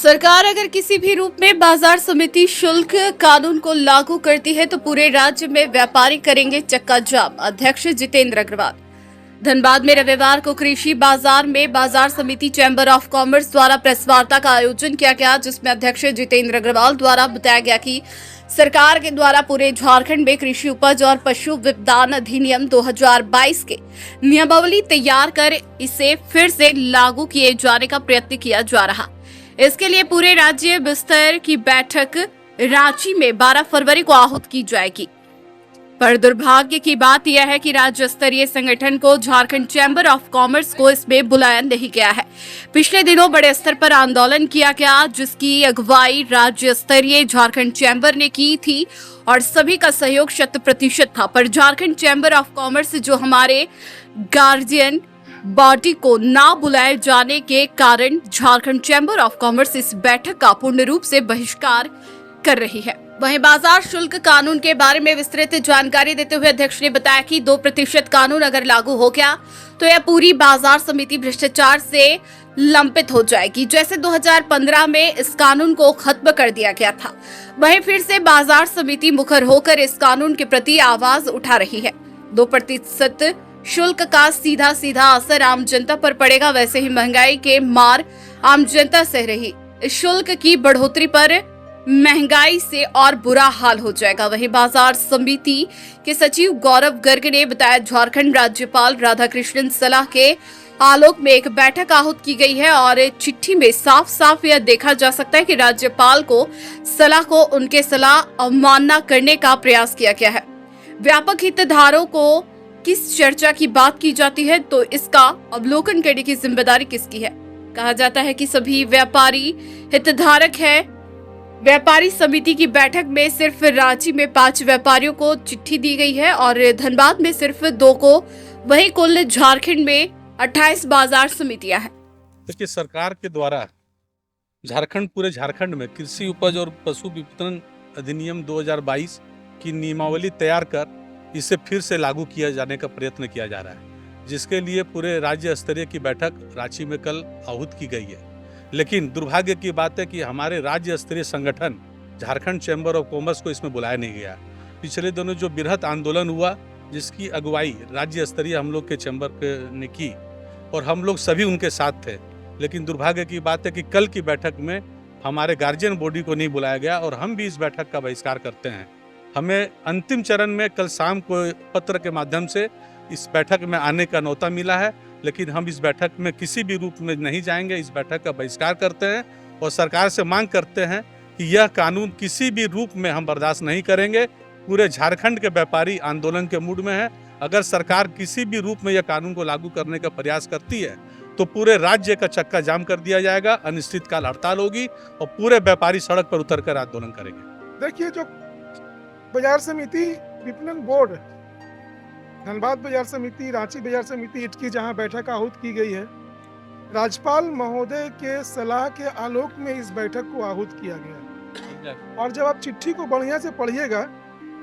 सरकार अगर किसी भी रूप में बाजार समिति शुल्क कानून को लागू करती है तो पूरे राज्य में व्यापारी करेंगे चक्का जाम। अध्यक्ष जितेंद्र अग्रवाल। धनबाद में रविवार को कृषि बाजार में बाजार समिति चैम्बर ऑफ कॉमर्स द्वारा प्रेस वार्ता का आयोजन किया गया, जिसमें अध्यक्ष जितेंद्र अग्रवाल द्वारा बताया गया कि सरकार के द्वारा पूरे झारखंड में कृषि उपज और पशु विपणन अधिनियम 2022 के नियमावली तैयार कर इसे फिर से लागू किए जाने का प्रयत्न किया जा रहा। इसके लिए पूरे राज्य स्तर की बैठक रांची में 12 फरवरी को आहूत की जाएगी। पर दुर्भाग्य की बात यह है कि राज्य स्तरीय संगठन को झारखंड चैम्बर ऑफ कॉमर्स को इसमें बुलाया नहीं गया है। पिछले दिनों बड़े स्तर पर आंदोलन किया गया, जिसकी अगुवाई राज्य स्तरीय झारखंड चैम्बर ने की थी और सभी का सहयोग 100% था। पर झारखंड चैम्बर ऑफ कॉमर्स जो हमारे गार्जियन बॉडी को ना बुलाए जाने के कारण झारखंड चैम्बर ऑफ कॉमर्स इस बैठक का पूर्ण रूप से बहिष्कार कर रही है। वहीं बाजार शुल्क कानून के बारे में विस्तृत जानकारी देते हुए अध्यक्ष ने बताया कि 2% कानून अगर लागू हो गया तो यह पूरी बाजार समिति भ्रष्टाचार से लंबित हो जाएगी। जैसे 2015 में इस कानून को खत्म कर दिया गया था, वहीं फिर से बाजार समिति मुखर होकर इस कानून के प्रति आवाज उठा रही है। 2% शुल्क का सीधा असर आम जनता पर पड़ेगा। वैसे ही महंगाई के मार आम जनता सह रही। इस शुल्क की बढ़ोतरी पर महंगाई से और बुरा हाल हो जाएगा। वहीं बाजार समिति के सचिव गौरव गर्ग ने बताया, झारखंड राज्यपाल राधाकृष्णन सलाह के आलोक में एक बैठक आहूत की गई है और चिट्ठी में साफ यह देखा जा सकता है कि राज्यपाल को उनके सलाह अवमानना करने का प्रयास किया गया है। व्यापक हितधारकों को किस चर्चा की बात की जाती है तो इसका अवलोकन करने की जिम्मेदारी किसकी है। कहा जाता है कि सभी व्यापारी हितधारक है। व्यापारी समिति की बैठक में सिर्फ रांची में 5 व्यापारियों को चिट्ठी दी गई है और धनबाद में सिर्फ 2 को। वहीं कुल झारखंड में 28 बाजार समितियां हैं। देखिए, सरकार के द्वारा पूरे झारखंड में कृषि उपज और पशु विपणन अधिनियम 2022 की नियमावली तैयार कर इसे फिर से लागू किया जाने का प्रयत्न किया जा रहा है, जिसके लिए पूरे राज्य स्तरीय की बैठक रांची में कल आहूत की गई है। लेकिन दुर्भाग्य की बात है कि हमारे राज्य स्तरीय संगठन झारखंड चैम्बर ऑफ कॉमर्स को इसमें बुलाया नहीं गया। पिछले दिनों जो बृहत आंदोलन हुआ, जिसकी अगुवाई राज्य स्तरीय हम लोग के चैम्बर ने की और हम लोग सभी उनके साथ थे, लेकिन दुर्भाग्य की बात है कि कल की बैठक में हमारे गार्जियन बॉडी को नहीं बुलाया गया और हम भी इस बैठक का बहिष्कार करते हैं। हमें अंतिम चरण में कल शाम को पत्र के माध्यम से इस बैठक में आने का न्योता मिला है, लेकिन हम इस बैठक में किसी भी रूप में नहीं जाएंगे। इस बैठक का बहिष्कार करते हैं और सरकार से मांग करते हैं कि यह कानून किसी भी रूप में हम बर्दाश्त नहीं करेंगे। पूरे झारखंड के व्यापारी आंदोलन के मूड में है। अगर सरकार किसी भी रूप में यह कानून को लागू करने का प्रयास करती है तो पूरे राज्य का चक्का जाम कर दिया जाएगा, अनिश्चितकाल हड़ताल होगी और पूरे व्यापारी सड़क पर उतरकर आंदोलन करेंगे। देखिए, जो बाजार समिति विपणन बोर्ड, धनबाद बाजार समिति, रांची बाजार समिति इटकी जहां बैठक आहूत की गई है, राज्यपाल महोदय के सलाह के आलोक में इस बैठक को आहूत किया गया। और जब आप चिट्ठी को बढ़िया से पढ़िएगा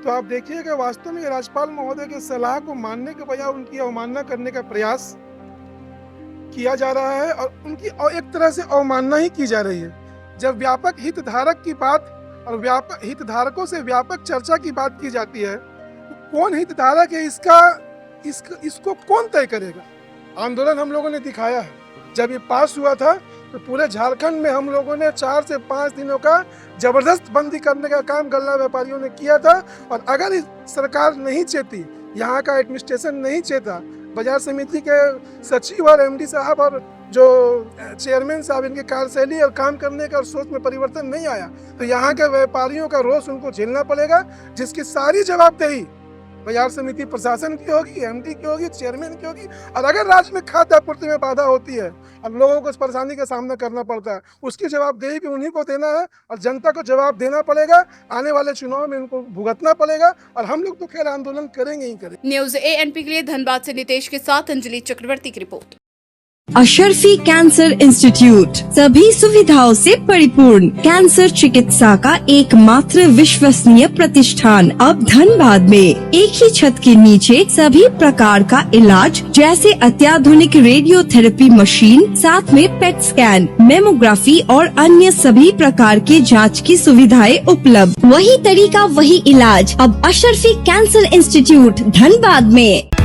तो आप देखिएगा वास्तव में राज्यपाल महोदय के सलाह को मानने के बजाय उनकी अवमानना करने का प्रयास किया जा रहा है और उनकी एक तरह से अवमानना ही की जा रही है। जब व्यापक हितधारक की बात और व्यापक हितधारकों से व्यापक चर्चा की बात की जाती है, तो कौन हितधारक है इसको कौन तय करेगा। आंदोलन हम लोगों ने दिखाया है। जब ये पास हुआ था तो पूरे झारखंड में हम लोगों ने 4 से 5 दिनों का जबरदस्त बंदी करने का काम गल्ला व्यापारियों ने किया था। और अगर इस सरकार नहीं चेती, यहाँ का एडमिनिस्ट्रेशन नहीं चेता, बाजार समिति के सचिव और एमडी साहब और जो चेयरमैन साहब, इनके कार्यशैली और काम करने का और सोच में परिवर्तन नहीं आया, तो यहाँ के व्यापारियों का रोष उनको झेलना पड़ेगा, जिसकी सारी जवाबदेही बाजार समिति प्रशासन की होगी, एमडी की होगी, चेयरमैन की होगी। और अगर राज्य में खाद्य आपूर्ति में बाधा होती है और लोगों को इस परेशानी का सामना करना पड़ता है, उसकी जवाबदेही भी उन्हीं को देना है और जनता को जवाब देना पड़ेगा। आने वाले चुनाव में उनको भुगतना पड़ेगा और हम लोग तो खैर आंदोलन करेंगे ही करेंगे। न्यूज़ ANP के लिए धनबाद से नितेश के साथ अंजलि चक्रवर्ती की रिपोर्ट। अशरफी कैंसर इंस्टीट्यूट सभी सुविधाओं से परिपूर्ण कैंसर चिकित्सा का एकमात्र विश्वसनीय प्रतिष्ठान अब धनबाद में एक ही छत के नीचे सभी प्रकार का इलाज जैसे अत्याधुनिक रेडियोथेरेपी मशीन, साथ में पेट स्कैन, मेमोग्राफी और अन्य सभी प्रकार के जांच की सुविधाएं उपलब्ध। वही तरीका वही इलाज अब अशरफी कैंसर इंस्टीट्यूट धनबाद में।